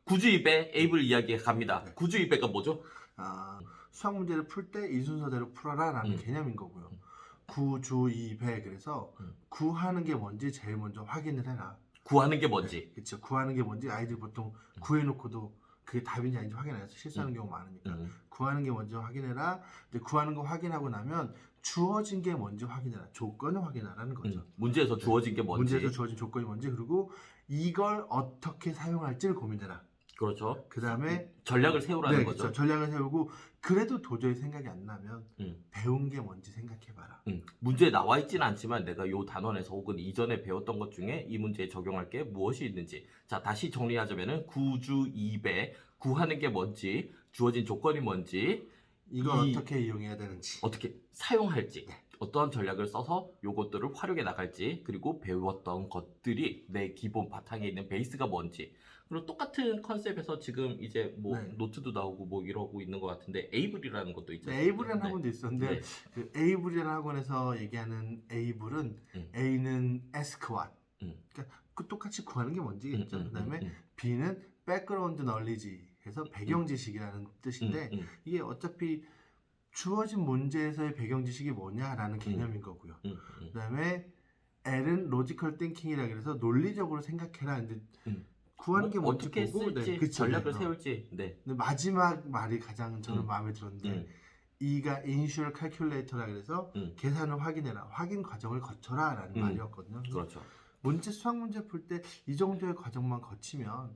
구주입의 에이블 이야기에 갑니다. 네. 구주입의가 뭐죠? 수학 문제를 풀 때 이 순서대로 풀어라 라는 개념인 거고요. 구주입의 그래서 구하는 게 뭔지 제일 먼저 확인을 해라. 구하는 게 뭔지. 네, 그렇죠. 구하는 게 뭔지 아이들 보통 구해놓고도 그게 답인지 아닌지 확인 안 해서 실수하는 경우가 많으니까 구하는 게 먼저 확인해라. 근데 구하는 거 확인하고 나면 주어진 게 뭔지 확인해라. 조건을 확인하라는 거죠. 문제에서 주어진 게 뭔지. 문제에서 주어진 조건이 뭔지 그리고 이걸 어떻게 사용할지를 고민해라. 그렇죠. 그 다음에 전략을 세우라는 네, 거죠. 그렇죠. 전략을 세우고 그래도 도저히 생각이 안 나면 배운 게 뭔지 생각해봐라. 문제에 나와 있지는 않지만 내가 이 단원에서 혹은 이전에 배웠던 것 중에 이 문제에 적용할 게 무엇이 있는지. 자, 다시 정리하자면은 구주입의 구하는 게 뭔지, 주어진 조건이 뭔지, 이걸 어떻게 이용해야 되는지, 어떻게 사용할지, 어떠한 전략을 써서 요것들을 활용해 나갈지, 그리고 배웠던 것들이 내 기본 바탕에 있는 베이스가 뭔지. 그리고 똑같은 컨셉에서 지금 이제 뭐 네. 노트도 나오고 뭐 이러고 있는 것 같은데 에이블이라는 것도 있잖아요. 네, 에이블이라는 학원도 있었는데 네. 그 에이블이라는 학원에서 얘기하는 에이블은 A는 ask what, 그러니까 그 똑같이 구하는 게 뭔지겠죠. 그다음에 B는 background knowledge, 그래서 배경 지식이라는 뜻인데 이게 어차피 주어진 문제에서의 배경 지식이 뭐냐라는 개념인 거고요. 그다음에 L은 logical thinking이라 그래서 논리적으로 생각해라. 근데 구하는 게 뭔지 어떻게 보고 쓸지, 그치, 전략을 세울지. 네. 근데 마지막 말이 가장 저는 마음에 들었는데 E가 initial calculator라 그래서 계산을 확인해라. 확인 과정을 거쳐라 라는 말이었거든요. 그렇죠. 수학 문제 풀 때 이 정도의 과정만 거치면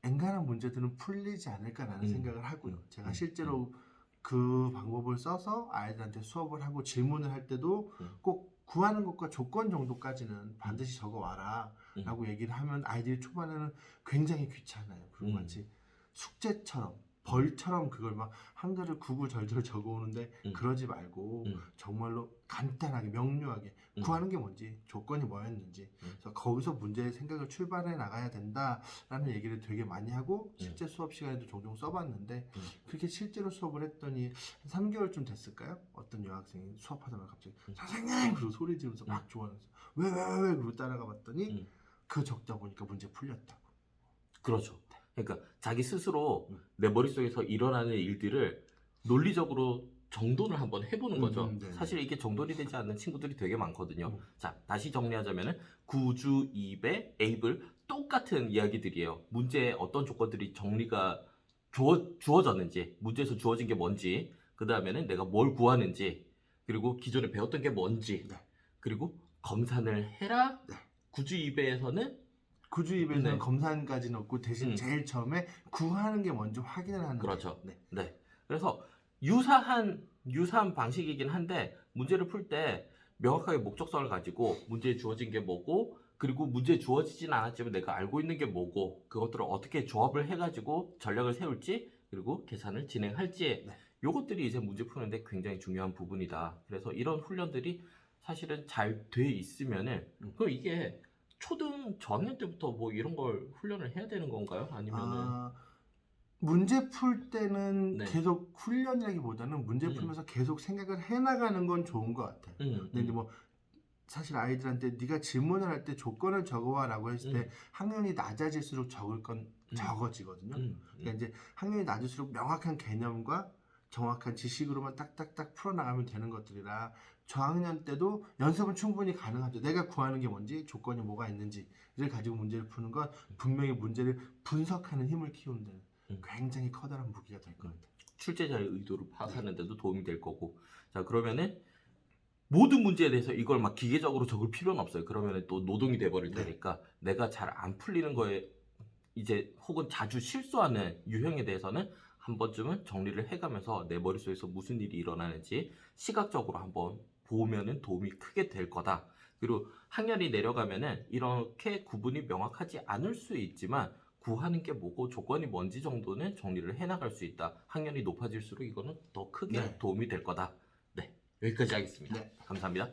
엔간한 문제들은 풀리지 않을까라는 생각을 하고요. 제가 실제로 그 방법을 써서 아이들한테 수업을 하고 질문을 할 때도 꼭 구하는 것과 조건 정도까지는 반드시 적어와라 라고 얘기를 하면 아이들이 초반에는 굉장히 귀찮아요. 그리고 마치 숙제처럼 벌처럼 그걸 막 한글을 구구절절 적어오는데 그러지 말고 정말로 간단하게 명료하게 구하는 게 뭔지 조건이 뭐였는지 그래서 거기서 문제의 생각을 출발해 나가야 된다라는 얘기를 되게 많이 하고 실제 수업 시간에도 종종 써봤는데 그렇게 실제로 수업을 했더니 한 3개월쯤 됐을까요? 어떤 여학생이 수업하다가 갑자기 선생님! 그러고 소리 지르면서 막 좋아하면서 왜 그러고 따라가 봤더니 그거 적다 보니까 문제 풀렸다고. 그렇죠. 그러니까 자기 스스로 내 머릿속에서 일어나는 일들을 논리적으로 정돈을 한번 해보는 거죠. 사실 이게 정돈이 되지 않는 친구들이 되게 많거든요. 자, 다시 정리하자면은 구주입의 에이블 똑같은 이야기들이에요. 문제에 어떤 조건들이 정리가 주어졌는지, 문제에서 주어진 게 뭔지, 그 다음에는 내가 뭘 구하는지, 그리고 기존에 배웠던 게 뭔지, 그리고 검산을 해라. 구주입에서는 구주입에서는 검산까지는 없고 대신 제일 처음에 구하는 게 먼저 확인을 하는 그렇죠. 게. 네. 그래서 유사한 방식이긴 한데 문제를 풀 때 명확하게 목적성을 가지고 문제에 주어진 게 뭐고 그리고 문제에 주어지진 않았지만 내가 알고 있는 게 뭐고 그것들을 어떻게 조합을 해가지고 전략을 세울지 그리고 계산을 진행할지 요것들이 이제 문제 푸는데 굉장히 중요한 부분이다. 그래서 이런 훈련들이 사실은 잘 돼 있으면은 그럼 이게 초등 저학년 때부터 뭐 이런 걸 훈련을 해야 되는 건가요? 아니면은 문제 풀 때는 계속 훈련이라기보다는 문제 풀면서 계속 생각을 해나가는 건 좋은 것 같아요. 근데 이제 뭐 사실 아이들한테 네가 질문을 할 때 조건을 적어와라고 했을 때 학년이 낮아질수록 적을 건 적어지거든요. 그러니까 이제 학년이 낮을수록 명확한 개념과 정확한 지식으로만 딱딱딱 풀어나가면 되는 것들이라 저학년 때도 연습은 충분히 가능하죠. 내가 구하는 게 뭔지, 조건이 뭐가 있는지를 가지고 문제를 푸는 건 분명히 문제를 분석하는 힘을 키우는 데는 굉장히 커다란 무기가 될 것 같아요. 출제자의 의도를 파악하는 데도 도움이 될 거고. 자, 그러면은 모든 문제에 대해서 이걸 막 기계적으로 적을 필요는 없어요. 그러면은 또 노동이 돼버릴 테니까 내가 잘 안 풀리는 거에 이제 혹은 자주 실수하는 유형에 대해서는 한 번쯤은 정리를 해가면서 내 머릿속에서 무슨 일이 일어나는지 시각적으로 한번 보면은 도움이 크게 될 거다. 그리고 학년이 내려가면은 이렇게 구분이 명확하지 않을 수 있지만 구하는 게 뭐고 조건이 뭔지 정도는 정리를 해나갈 수 있다. 학년이 높아질수록 이거는 더 크게 도움이 될 거다. 네, 여기까지 하겠습니다. 감사합니다.